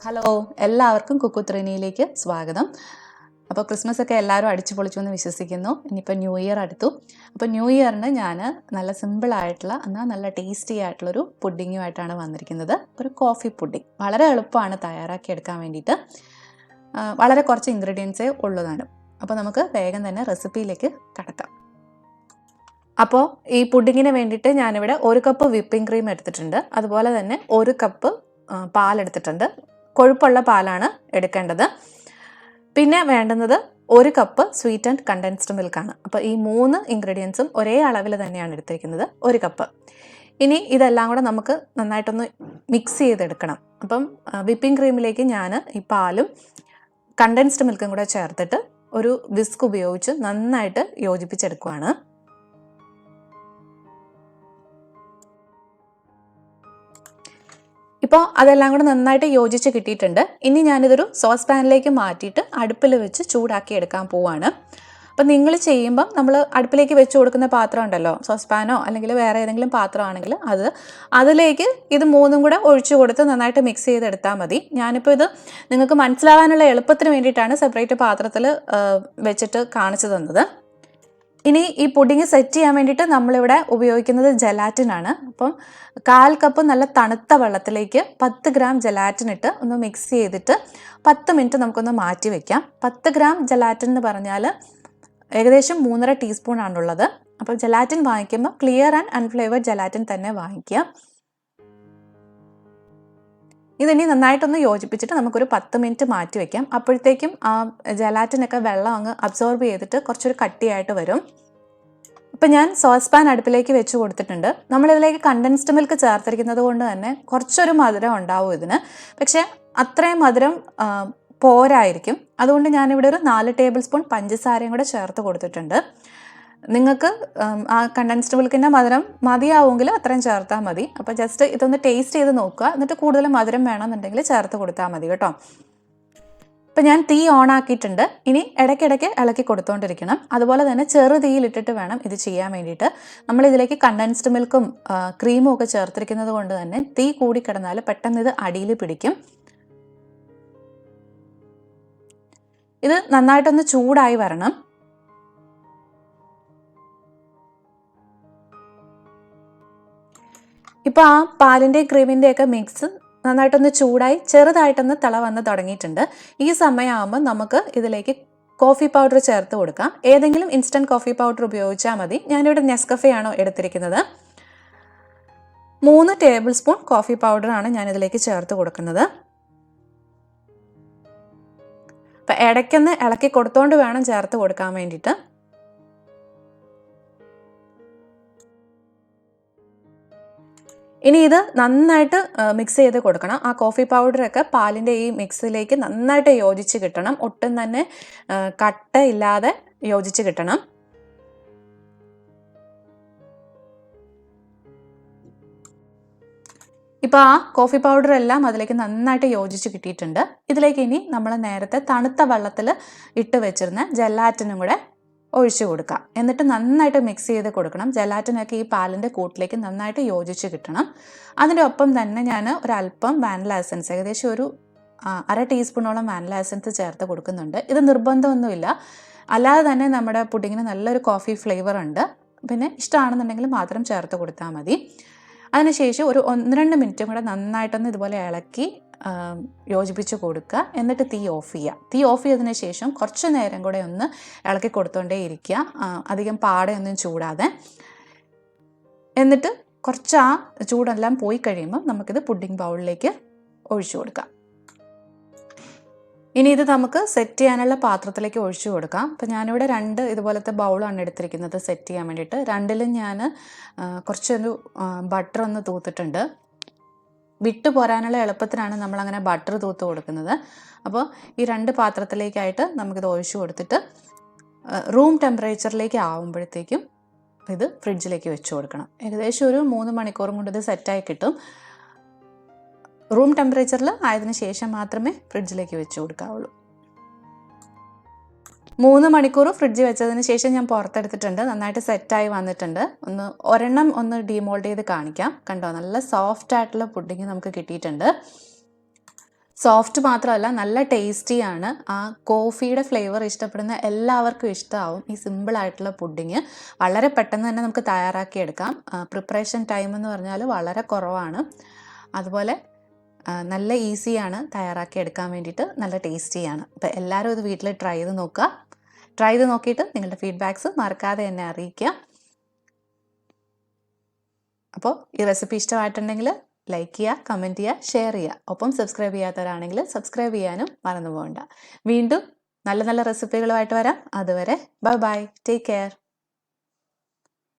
Hello, എല്ലാവർക്കും കുക്കുത്രിനിയിലേക്ക് സ്വാഗതം. അപ്പോൾ ക്രിസ്മസ് ഒക്കെ എല്ലാവരും അടിച്ചു പൊളിച്ചു എന്ന് വിശ്വസിക്കുന്നു. ഇനിയിപ്പോൾ ന്യൂ ഇയർ അടുത്തു. അപ്പോൾ ന്യൂ ഇയറിന് ഞാൻ നല്ല സിമ്പിളായിട്ടുള്ള എന്നാൽ നല്ല ടേസ്റ്റി ആയിട്ടുള്ളൊരു പുഡിങ്ങുമായിട്ടാണ് വന്നിരിക്കുന്നത്. ഒരു കോഫി പുഡിങ്. വളരെ എളുപ്പമാണ് തയ്യാറാക്കി എടുക്കാൻ വേണ്ടിയിട്ട്. വളരെ കുറച്ച് ഇൻഗ്രീഡിയൻസേ ഉള്ളതാണ്. അപ്പോൾ നമുക്ക് വേഗം തന്നെ റെസിപ്പിയിലേക്ക് കടക്കാം. അപ്പോൾ ഈ പുഡിങ്ങിന് വേണ്ടിയിട്ട് ഞാനിവിടെ 1 കപ്പ് വിപ്പിംഗ് ക്രീം എടുത്തിട്ടുണ്ട്. അതുപോലെ തന്നെ 1 കപ്പ് പാലെടുത്തിട്ടുണ്ട്. കൊഴുപ്പുള്ള പാലാണ് എടുക്കേണ്ടത്. പിന്നെ വേണ്ടുന്നത് 1 കപ്പ് സ്വീറ്റൻഡ് കണ്ടൻസ്ഡ് മിൽക്കാണ്. അപ്പോൾ ഈ 3 ഇൻഗ്രീഡിയൻസും ഒരേ അളവിൽ തന്നെയാണ് എടുത്തിരിക്കുന്നത്, 1 കപ്പ്. ഇനി ഇതെല്ലാം കൂടെ നമുക്ക് നന്നായിട്ടൊന്ന് മിക്സ് ചെയ്തെടുക്കണം. അപ്പം വിപ്പിംഗ് ക്രീമിലേക്ക് ഞാൻ ഈ പാലും കണ്ടൻസ്ഡ് മിൽക്കും കൂടെ ചേർത്തിട്ട് ഒരു വിസ്ക് ഉപയോഗിച്ച് നന്നായിട്ട് യോജിപ്പിച്ചെടുക്കുകയാണ്. ഇപ്പോൾ അതെല്ലാം കൂടെ നന്നായിട്ട് യോജിച്ച് കിട്ടിയിട്ടുണ്ട്. ഇനി ഞാനിതൊരു സോസ് പാനിലേക്ക് മാറ്റിയിട്ട് അടുപ്പിൽ വെച്ച് ചൂടാക്കി എടുക്കാൻ പോവാണ്. അപ്പം നിങ്ങൾ ചെയ്യുമ്പം നമ്മൾ അടുപ്പിലേക്ക് വെച്ച് കൊടുക്കുന്ന പാത്രം ഉണ്ടല്ലോ, സോസ് പാനോ അല്ലെങ്കിൽ വേറെ ഏതെങ്കിലും പാത്രമാണെങ്കിൽ അതിലേക്ക് ഇത് 3ഉം കൂടെ ഒഴിച്ചു കൊടുത്ത് നന്നായിട്ട് മിക്സ് ചെയ്തെടുത്താൽ മതി. ഞാനിപ്പോൾ ഇത് നിങ്ങൾക്ക് മനസ്സിലാവാനുള്ള എളുപ്പത്തിന് വേണ്ടിയിട്ടാണ് സെപ്പറേറ്റ് പാത്രത്തിൽ വെച്ചിട്ട് കാണിച്ചു തന്നത്. ഇനി ഈ പുഡിങ് സെറ്റ് ചെയ്യാൻ വേണ്ടിയിട്ട് നമ്മളിവിടെ ഉപയോഗിക്കുന്നത് ജലാറ്റിനാണ്. അപ്പം 1/4 കപ്പ് നല്ല തണുത്ത വെള്ളത്തിലേക്ക് 10 ഗ്രാം ജലാറ്റിൻ ഇട്ട് ഒന്ന് മിക്സ് ചെയ്തിട്ട് 10 മിനിറ്റ് നമുക്കൊന്ന് മാറ്റി വയ്ക്കാം. 10 ഗ്രാം ജലാറ്റിൻ എന്ന് പറഞ്ഞാൽ ഏകദേശം 3.5 ടീസ്പൂൺ ആണുള്ളത്. അപ്പം ജലാറ്റിൻ വാങ്ങിക്കുമ്പോൾ ക്ലിയർ ആൻഡ് അൺഫ്ലേവേർഡ് ജലാറ്റിൻ തന്നെ വാങ്ങിക്കുക. ഇതിനി നന്നായിട്ടൊന്ന് യോജിപ്പിച്ചിട്ട് നമുക്കൊരു 10 മിനിറ്റ് മാറ്റി വയ്ക്കാം. അപ്പോഴത്തേക്കും ആ ജലാറ്റിനൊക്കെ വെള്ളം അങ്ങ് അബ്സോർബ് ചെയ്തിട്ട് കുറച്ചൊരു കട്ടിയായിട്ട് വരും. ഇപ്പം ഞാൻ സോസ് പാൻ അടുപ്പിലേക്ക് വെച്ച് കൊടുത്തിട്ടുണ്ട്. നമ്മളിതിലേക്ക് കണ്ടൻസ്ഡ് മിൽക്ക് ചേർത്തിരിക്കുന്നത് കൊണ്ട് തന്നെ കുറച്ചൊരു മധുരം ഉണ്ടാവും ഇതിന്. പക്ഷേ അത്രയും മധുരം പോരായിരിക്കും. അതുകൊണ്ട് ഞാനിവിടെ ഒരു 4 ടേബിൾ സ്പൂൺ പഞ്ചസാരയും കൂടെ ചേർത്ത് കൊടുത്തിട്ടുണ്ട്. നിങ്ങൾക്ക് ആ കണ്ടൻസ്ഡ് മിൽക്കിൻ്റെ മധുരം മതിയാവുമെങ്കിൽ അത്രയും ചേർത്താൽ മതി. അപ്പോൾ ജസ്റ്റ് ഇതൊന്ന് ടേസ്റ്റ് ചെയ്ത് നോക്കുക. എന്നിട്ട് കൂടുതൽ മധുരം വേണമെന്നുണ്ടെങ്കിൽ ചേർത്ത് കൊടുത്താൽ മതി കേട്ടോ. ഇപ്പം ഞാൻ തീ ഓൺ ആക്കിയിട്ടുണ്ട്. ഇനി ഇടയ്ക്കിടയ്ക്ക് ഇളക്കി കൊടുത്തുകൊണ്ടിരിക്കണം. അതുപോലെ തന്നെ ചെറു തീയിലിട്ടിട്ട് വേണം ഇത് ചെയ്യാൻ വേണ്ടിയിട്ട്. നമ്മളിതിലേക്ക് കണ്ടൻസ്ഡ് മിൽക്കും ക്രീമും ഒക്കെ ചേർത്തിരിക്കുന്നത് കൊണ്ട് തന്നെ തീ കൂടിക്കിടന്നാൽ പെട്ടെന്ന് ഇത് അടിയിൽ പിടിക്കും. ഇത് നന്നായിട്ടൊന്ന് ചൂടായി വരണം. ഇപ്പോൾ ആ പാലിൻ്റെയും ക്രീമിൻ്റെയൊക്കെ മിക്സ് നന്നായിട്ടൊന്ന് ചൂടായി ചെറുതായിട്ടൊന്ന് തിള വന്ന് തുടങ്ങിയിട്ടുണ്ട്. ഈ സമയമാകുമ്പോൾ നമുക്ക് ഇതിലേക്ക് കോഫി പൗഡർ ചേർത്ത് കൊടുക്കാം. ഏതെങ്കിലും ഇൻസ്റ്റൻറ്റ് കോഫി പൗഡർ ഉപയോഗിച്ചാൽ മതി. ഞാനിവിടെ നെസ്കഫേ ആണോ എടുത്തിരിക്കുന്നത്. 3 ടേബിൾ സ്പൂൺ കോഫി പൗഡറാണ് ഞാനിതിലേക്ക് ചേർത്ത് കൊടുക്കുന്നത്. അപ്പം ഇടയ്ക്കൊന്ന് ഇളക്കി കൊടുത്തോണ്ട് വേണം ചേർത്ത് കൊടുക്കാൻ വേണ്ടിയിട്ട്. ഇനി ഇത് നന്നായിട്ട് മിക്സ് ചെയ്ത് കൊടുക്കണം. ആ കോഫി പൗഡറൊക്കെ പാലിൻ്റെ ഈ മിക്സിലേക്ക് നന്നായിട്ട് യോജിച്ച് കിട്ടണം. ഒട്ടും തന്നെ കട്ടയില്ലാതെ യോജിച്ച് കിട്ടണം. ഇപ്പോൾ ആ കോഫി പൗഡർ എല്ലാം അതിലേക്ക് നന്നായിട്ട് യോജിച്ച് കിട്ടിയിട്ടുണ്ട്. ഇതിലേക്ക് ഇനി നമ്മൾ നേരത്തെ തണുത്ത വെള്ളത്തിൽ ഇട്ട് വെച്ചിരുന്ന ജലാറ്റിനും കൂടെ ഒഴിച്ചു കൊടുക്കാം. എന്നിട്ട് നന്നായിട്ട് മിക്സ് ചെയ്ത് കൊടുക്കണം. ജലാറ്റിനൊക്കെ ഈ പാലിൻ്റെ കൂട്ടിലേക്ക് നന്നായിട്ട് യോജിച്ച് കിട്ടണം. അതിൻ്റെ ഒപ്പം തന്നെ ഞാൻ ഒരല്പം വാനില എസൻസ്, ഏകദേശം ഒരു 1/2 ടീസ്പൂണോളം വാനില എസൻസ് ചേർത്ത് കൊടുക്കുന്നുണ്ട്. ഇത് നിർബന്ധമൊന്നുമില്ല. അല്ലാതെ തന്നെ നമ്മുടെ പുഡിങ്ങിന് നല്ലൊരു കോഫി ഫ്ലേവർ ഉണ്ട്. പിന്നെ ഇഷ്ടമാണെന്നുണ്ടെങ്കിൽ മാത്രം ചേർത്ത് കൊടുത്താൽ മതി. അതിനുശേഷം ഒരു 1-2 മിനിറ്റും കൂടെ നന്നായിട്ടൊന്ന് ഇതുപോലെ ഇളക്കി യോജിപ്പിച്ച് കൊടുക്കുക. എന്നിട്ട് തീ ഓഫ് ചെയ്യുക. തീ ഓഫ് ചെയ്തതിന് ശേഷം കുറച്ച് നേരം കൂടെ ഒന്ന് ഇളക്കി കൊടുത്തോണ്ടേ ഇരിക്കുക, അധികം പാടെയൊന്നും ചൂടാതെ. എന്നിട്ട് കുറച്ച് ആ ചൂടെല്ലാം പോയി കഴിയുമ്പോൾ നമുക്കിത് പുഡിംഗ് ബൗളിലേക്ക് ഒഴിച്ചു കൊടുക്കാം. ഇനി ഇത് നമുക്ക് സെറ്റ് ചെയ്യാനുള്ള പാത്രത്തിലേക്ക് ഒഴിച്ചു കൊടുക്കാം. അപ്പോൾ ഞാനിവിടെ 2 ഇതുപോലത്തെ ബൗളാണ് എടുത്തിരിക്കുന്നത് സെറ്റ് ചെയ്യാൻ വേണ്ടിയിട്ട്. 2ലും ഞാൻ കുറച്ചൊരു ബട്ടർ ഒന്ന് തൂത്തിട്ടുണ്ട്. വിട്ടു പോരാനുള്ള എളുപ്പത്തിനാണ് നമ്മളങ്ങനെ ബട്ടർ തൂത്ത് കൊടുക്കുന്നത്. അപ്പോൾ ഈ 2 പാത്രത്തിലേക്കായിട്ട് നമുക്കിത് ഒഴിച്ചു കൊടുത്തിട്ട് റൂം ടെമ്പറേച്ചറിലേക്ക് ആവുമ്പോഴത്തേക്കും ഇത് ഫ്രിഡ്ജിലേക്ക് വെച്ച് കൊടുക്കണം. ഏകദേശം ഒരു 3 മണിക്കൂറും കൊണ്ട് ഇത് സെറ്റായി കിട്ടും. റൂം ടെമ്പറേച്ചറിൽ ആയതിനു ശേഷം മാത്രമേ ഫ്രിഡ്ജിലേക്ക് വെച്ച് കൊടുക്കാവുള്ളൂ. 3 മണിക്കൂർ ഫ്രിഡ്ജിൽ വെച്ചതിന് ശേഷം ഞാൻ പുറത്തെടുത്തിട്ടുണ്ട്. നന്നായിട്ട് സെറ്റായി വന്നിട്ടുണ്ട്. ഒരെണ്ണം ഒന്ന് ഡീമോൾഡ് ചെയ്ത് കാണിക്കാം. കണ്ടോ, നല്ല സോഫ്റ്റ് ആയിട്ടുള്ള പുഡിങ് നമുക്ക് കിട്ടിയിട്ടുണ്ട്. സോഫ്റ്റ് മാത്രമല്ല നല്ല ടേസ്റ്റിയാണ്. ആ കോഫിയുടെ ഫ്ലേവർ ഇഷ്ടപ്പെടുന്ന എല്ലാവർക്കും ഇഷ്ടമാവും ഈ സിമ്പിളായിട്ടുള്ള പുഡിങ്. വളരെ പെട്ടെന്ന് തന്നെ നമുക്ക് തയ്യാറാക്കിയെടുക്കാം. പ്രിപ്പറേഷൻ ടൈം എന്ന് പറഞ്ഞാൽ വളരെ കുറവാണ്. അതുപോലെ നല്ല ഈസിയാണ് തയ്യാറാക്കിയെടുക്കാൻ വേണ്ടിയിട്ട്, നല്ല ടേസ്റ്റിയാണ്. അപ്പോൾ എല്ലാവരും ഇത് വീട്ടിൽ ട്രൈ ചെയ്ത് നോക്കുക. ട്രൈ ചെയ്ത് നോക്കിയിട്ട് നിങ്ങളുടെ ഫീഡ്ബാക്ക്സ് മറക്കാതെ എന്നെ അറിയിക്കുക. അപ്പോൾ ഈ റെസിപ്പി ഇഷ്ടമായിട്ടുണ്ടെങ്കിൽ ലൈക്ക് ചെയ്യുക, കമൻറ്റ് ചെയ്യുക, ഷെയർ ചെയ്യുക. ഒപ്പം സബ്സ്ക്രൈബ് ചെയ്യാത്തവരാണെങ്കിൽ സബ്സ്ക്രൈബ് ചെയ്യാനും മറന്നു പോകണ്ട. വീണ്ടും നല്ല നല്ല റെസിപ്പികളുമായിട്ട് വരാം. അതുവരെ ബൈ ബൈ, ടേക്ക് കെയർ.